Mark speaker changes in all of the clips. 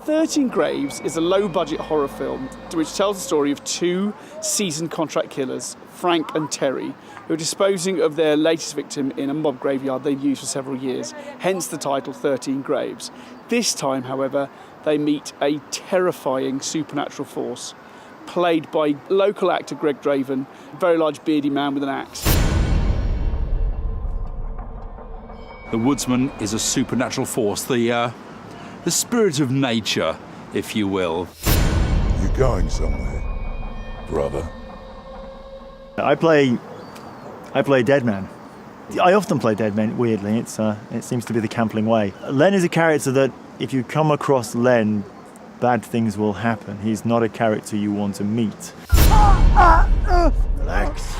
Speaker 1: 13 Graves is a low-budget horror film which tells the story of two seasoned contract killers, Frank and Terry, who are disposing of their latest victim in a mob graveyard they've used for several years, hence the title 13 Graves. This time, however, they meet a terrifying supernatural force, played by local actor Greg Draven, a very large beardy man with an axe.
Speaker 2: The Woodsman is a supernatural force, the spirit of nature, if you will.
Speaker 3: You're going somewhere, brother.
Speaker 4: I play dead man. I often play dead men, weirdly. It seems to be the Campling way. Len is a character that, if you come across Len, bad things will happen. He's not a character you want to meet. Relax.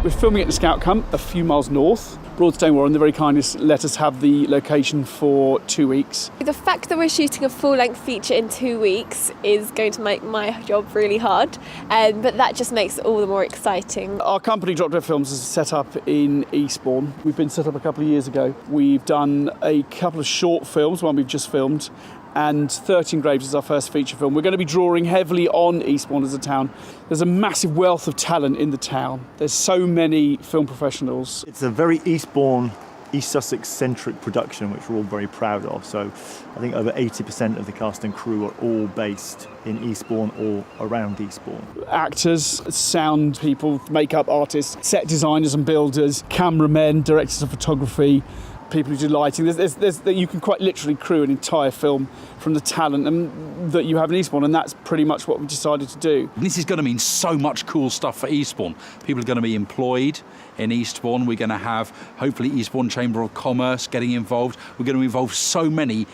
Speaker 1: We're filming at the Scout Camp, a few miles north. Broadstone Warren, the very kindest, let us have the location for 2 weeks.
Speaker 5: The fact that we're shooting a full-length feature in 2 weeks is going to make my job really hard, but that just makes it all the more exciting.
Speaker 1: Our company, Drop Dead Films, is set up in Eastbourne. We've been set up a couple of years ago. We've done a couple of short films, one we've just filmed, and 13 Graves is our first feature film. We're going to be drawing heavily on Eastbourne as a town. There's a massive wealth of talent in the town. There's so many film professionals.
Speaker 4: It's a very Eastbourne, East Sussex-centric production, which we're all very proud of. So I think over 80% of the cast and crew are all based in Eastbourne or around Eastbourne.
Speaker 1: Actors, sound people, makeup artists, set designers and builders, cameramen, directors of photography, people who do lighting. You can quite literally crew an entire film from the talent that you have in Eastbourne, and that's pretty much what we decided to do.
Speaker 2: This is going to mean so much cool stuff for Eastbourne. People are going to be employed in Eastbourne. We're going to have, hopefully, Eastbourne Chamber of Commerce getting involved. We're going to involve so many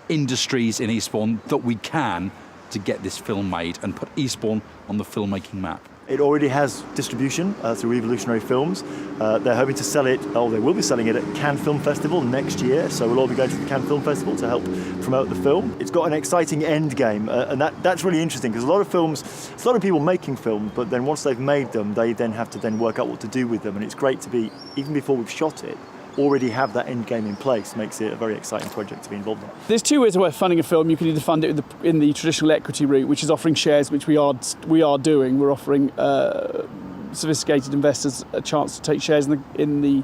Speaker 2: industries in Eastbourne that we can to get this film made and put Eastbourne on the filmmaking map.
Speaker 4: It already has distribution through Revolutionary Films. They're hoping to sell it, they will be selling it at Cannes Film Festival next year, so we'll all be going to the Cannes Film Festival to help promote the film. It's got an exciting end game, and that's really interesting, because a lot of people making films, but then once they've made them, they then have to then work out what to do with them, and it's great to be, even before we've shot it, already have that end game in place. Makes it a very exciting project to be involved in.
Speaker 1: There's two ways of funding a film. You can either fund it in the traditional equity route, which is offering shares, which we are doing. We're offering sophisticated investors a chance to take shares in the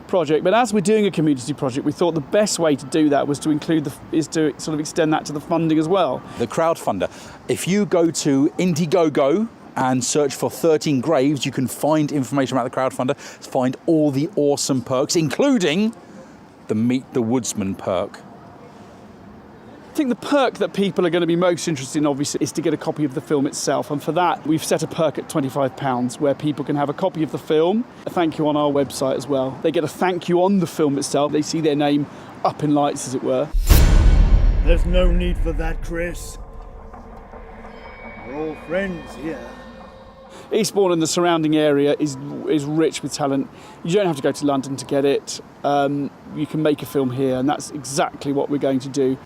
Speaker 1: project. But as we're doing a community project, we thought the best way to do that was to to sort of extend that to the funding as well.
Speaker 2: The crowdfunder. If you go to Indiegogo and search for 13 Graves, you can find information about the crowdfunder, find all the awesome perks, including the Meet the Woodsman perk.
Speaker 1: I think the perk that people are going to be most interested in, obviously, is to get a copy of the film itself. And for that, we've set a perk at £25 where people can have a copy of the film, a thank you on our website as well. They get a thank you on the film itself. They see their name up in lights, as it were.
Speaker 6: There's no need for that, Chris. We're all friends here.
Speaker 1: Eastbourne and the surrounding area is rich with talent. You don't have to go to London to get it. You can make a film here, and that's exactly what we're going to do.